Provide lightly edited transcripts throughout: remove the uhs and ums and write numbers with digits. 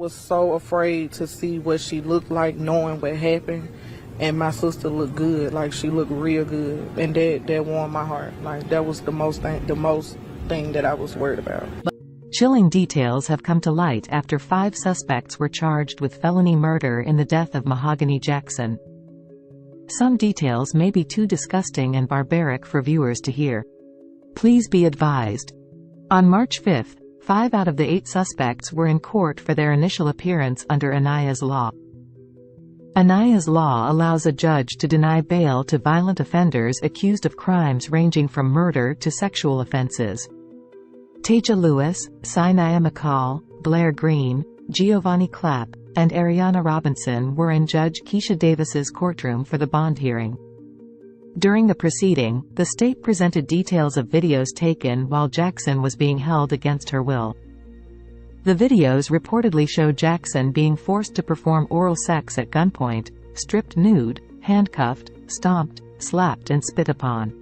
Was so afraid to see what she looked like, knowing what happened, and my sister looked good, like she looked real good, and that warmed my heart. Like that was the most thing that I was worried about. Chilling details have come to light after 5 suspects were charged with felony murder in the death of Mahogany Jackson. Some details may be too disgusting and barbaric for viewers to hear. Please be advised. On March 5, 5 out of the 8 suspects were in court for their initial appearance under Anaya's law. Anaya's law allows a judge to deny bail to violent offenders accused of crimes ranging from murder to sexual offenses. Taja Lewis, Sinaya McCall, Blair Green, Giovanni Clapp, and Ariana Robinson were in Judge Keisha Davis's courtroom for the bond hearing. During the proceeding, the state presented details of videos taken while Jackson was being held against her will. The videos reportedly show Jackson being forced to perform oral sex at gunpoint, stripped nude, handcuffed, stomped, slapped and spit upon.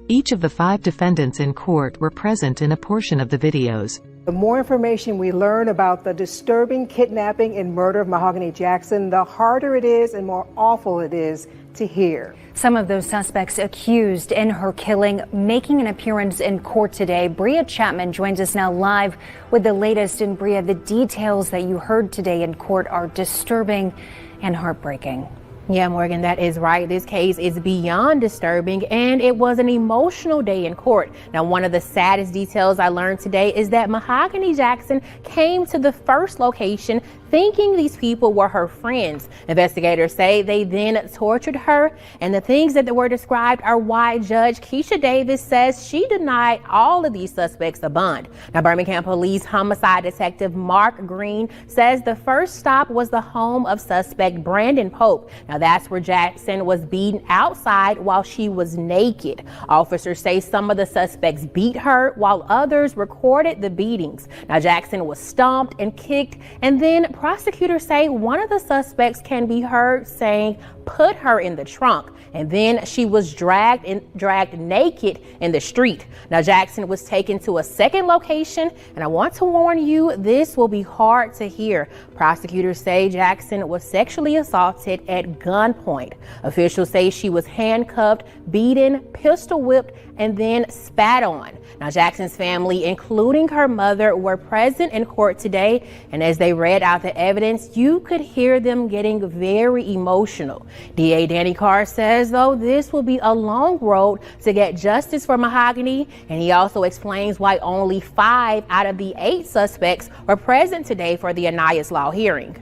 Each of the 5 defendants in court were present in a portion of the videos. The more information we learn about the disturbing kidnapping and murder of Mahogany Jackson, the harder it is and more awful it is to hear. Some of those suspects accused in her killing making an appearance in court today. Bria Chapman joins us now live with the latest. And Bria, the details that you heard today in court are disturbing and heartbreaking. Yeah, Morgan, that is right. This case is beyond disturbing, and it was an emotional day in court. Now, one of the saddest details I learned today is that Mahogany Jackson came to the first location thinking these people were her friends. Investigators say they then tortured her, and the things that were described are why Judge Keisha Davis says she denied all of these suspects a bond. Now, Birmingham Police Homicide Detective Mark Green says the first stop was the home of suspect Brandon Pope. Now, that's where Jackson was beaten outside while she was naked. Officers say some of the suspects beat her while others recorded the beatings. Now, Jackson was stomped and kicked, and then prosecutors say one of the suspects can be heard saying, "Put her in the trunk." And then she was dragged naked in the street. Now, Jackson was taken to a second location, and I want to warn you, this will be hard to hear. Prosecutors say Jackson was sexually assaulted at gunpoint. Officials say she was handcuffed, beaten, pistol whipped, and then spat on. Now, Jackson's family, including her mother, were present in court today, and as they read out the evidence, you could hear them getting very emotional. DA Danny Carr says, though, this will be a long road to get justice for Mahogany, and he also explains why only 5 out of the 8 suspects were present today for the Anaya's Law hearing.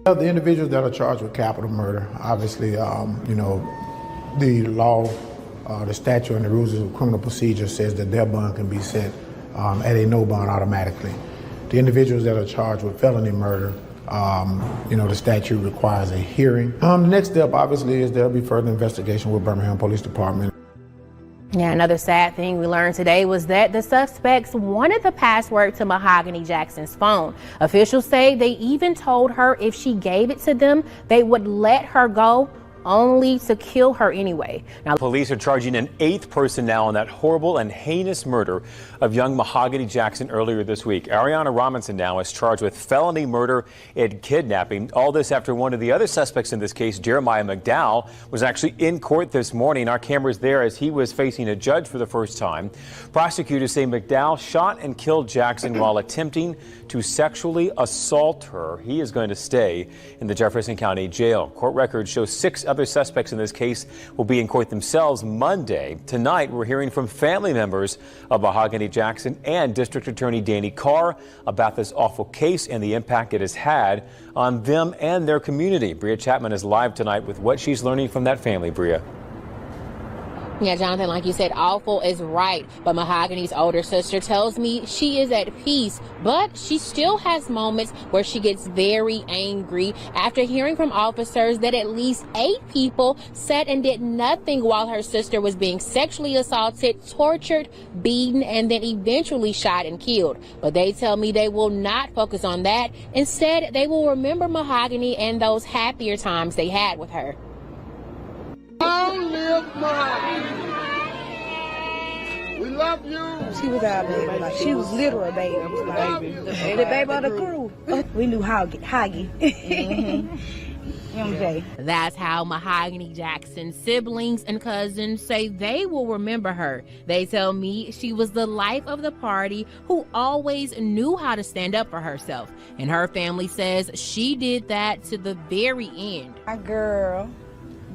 The individuals that are charged with capital murder, obviously, the law, the statute and the rules of criminal procedure says that their bond can be set at a no bond automatically. The individuals that are charged with felony murder, the statute requires a hearing. The next step, obviously, is there'll be further investigation with Birmingham Police Department. Yeah, another sad thing we learned today was that the suspects wanted the password to Mahogany Jackson's phone. Officials say they even told her if she gave it to them, they would let her go, only to kill her anyway. Now, police are charging an 8th person now on that horrible and heinous murder of young Mahogany Jackson earlier this week. Ariana Robinson now is charged with felony murder and kidnapping. All this after one of the other suspects in this case, Jeremiah McDowell, was actually in court this morning. Our camera's there as he was facing a judge for the first time. Prosecutors say McDowell shot and killed Jackson while attempting to sexually assault her. He is going to stay in the Jefferson County Jail. Court records show 6 other suspects in this case will be in court themselves Monday. Tonight, we're hearing from family members of Mahogany Jackson and District Attorney Danny Carr about this awful case and the impact it has had on them and their community. Bria Chapman is live tonight with what she's learning from that family. Bria. Yeah, Jonathan, like you said, awful is right. But Mahogany's older sister tells me she is at peace, but she still has moments where she gets very angry after hearing from officers that at least 8 people said and did nothing while her sister was being sexually assaulted, tortured, beaten, and then eventually shot and killed. But they tell me they will not focus on that. Instead, they will remember Mahogany and those happier times they had with her. We love you. She was our baby. Like, she was literal baby. Like, the baby of the crew. We knew Hoggy. MJ. That's how Mahogany Jackson's siblings and cousins say they will remember her. They tell me she was the life of the party who always knew how to stand up for herself. And her family says she did that to the very end. My girl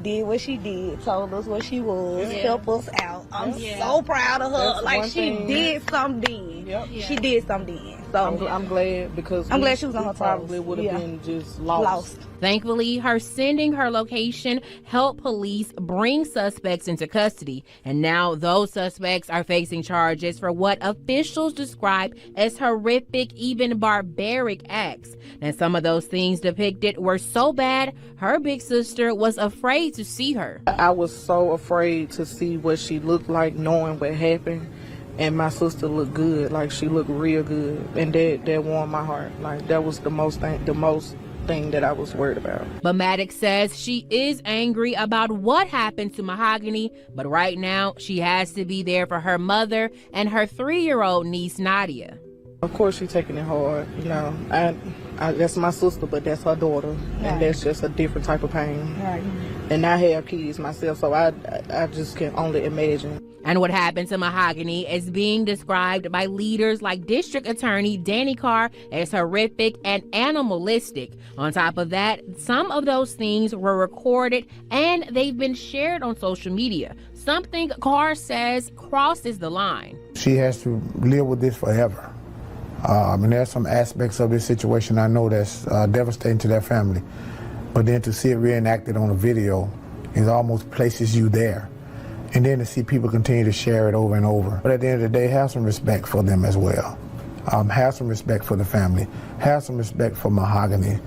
did what she did, told us what she was, helped us out. I'm so proud of her. That's like, she did something then. She did something then. So I'm glad, because I'm glad she was on her toes. Probably would have been just lost. Thankfully, her sending her location helped police bring suspects into custody. And now those suspects are facing charges for what officials describe as horrific, even barbaric acts. And some of those things depicted were so bad, her big sister was afraid to see her. I was so afraid to see what she looked like, knowing what happened. And my sister looked good, like she looked real good, and that warmed my heart. Like, that was the most thing that I was worried about. But Maddox says she is angry about what happened to Mahogany, but right now she has to be there for her mother and her 3-year-old niece Nadia. Of course she's taking it hard, you know. I that's my sister, but that's her daughter, and that's just a different type of pain. Right. And I have kids myself, so I just can only imagine. And what happened to Mahogany is being described by leaders like District Attorney Danny Carr as horrific and animalistic. On top of that, some of those things were recorded and they've been shared on social media. Something Carr says crosses the line. She has to live with this forever. And there's some aspects of this situation I know that's devastating to that family. But then to see it reenacted on a video, it almost places you there. And then to see people continue to share it over and over. But at the end of the day, have some respect for them as well. Have some respect for the family. Have some respect for Mahogany.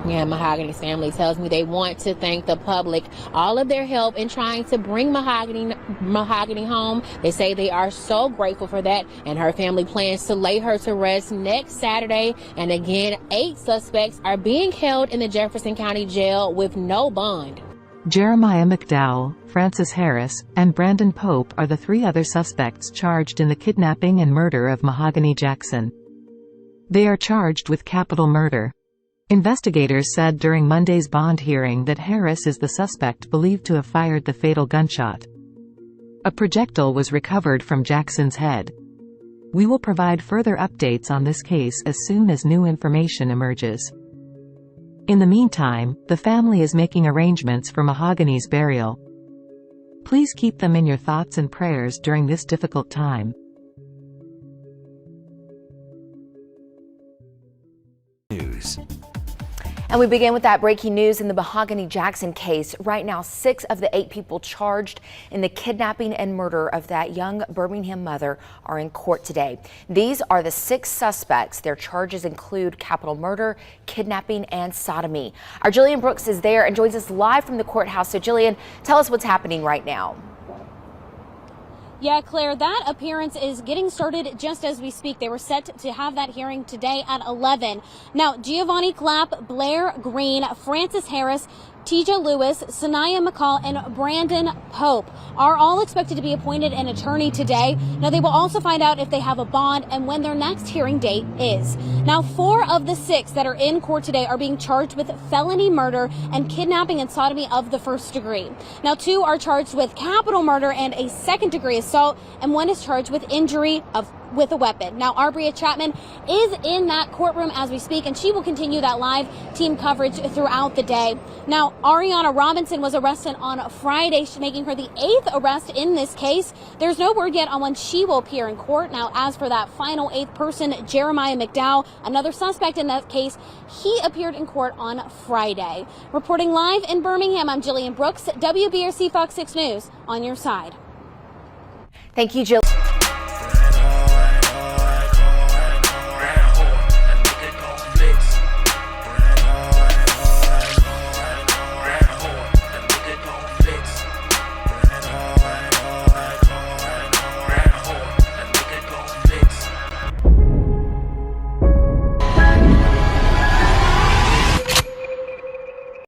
Yeah, Mahogany's family tells me they want to thank the public, all of their help in trying to bring Mahogany home. They say they are so grateful for that, and her family plans to lay her to rest next Saturday. And again, 8 suspects are being held in the Jefferson County Jail with no bond. Jeremiah McDowell, Francis Harris, and Brandon Pope are the 3 other suspects charged in the kidnapping and murder of Mahogany Jackson. They are charged with capital murder. Investigators said during Monday's bond hearing that Harris is the suspect believed to have fired the fatal gunshot. A projectile was recovered from Jackson's head. We will provide further updates on this case as soon as new information emerges. In the meantime, the family is making arrangements for Mahogany's burial. Please keep them in your thoughts and prayers during this difficult time. News. And we begin with that breaking news in the Mahogany Jackson case. Right now, 6 of the 8 people charged in the kidnapping and murder of that young Birmingham mother are in court today. These are the 6 suspects. Their charges include capital murder, kidnapping, and sodomy. Our Jillian Brooks is there and joins us live from the courthouse. So Jillian, tell us what's happening right now. Yeah, Claire, that appearance is getting started just as we speak. They were set to have that hearing today at 11. Now, Giovanni Clapp, Blair Green, Francis Harris, Teja Lewis, Sanaya McCall, and Brandon Pope are all expected to be appointed an attorney today. Now, they will also find out if they have a bond and when their next hearing date is. Now, 4 of the 6 that are in court today are being charged with felony murder and kidnapping and sodomy of the first degree. Now, 2 are charged with capital murder and a second-degree assault, and 1 is charged with injury with a weapon. Now, Arbria Chapman is in that courtroom as we speak, and she will continue that live team coverage throughout the day. Now, Ariana Robinson was arrested on Friday, making her the 8th arrest in this case. There's no word yet on when she will appear in court. Now, as for that final 8th person, Jeremiah McDowell, another suspect in that case, he appeared in court on Friday. Reporting live in Birmingham, I'm Jillian Brooks, WBRC Fox 6 News, on your side. Thank you, Jill.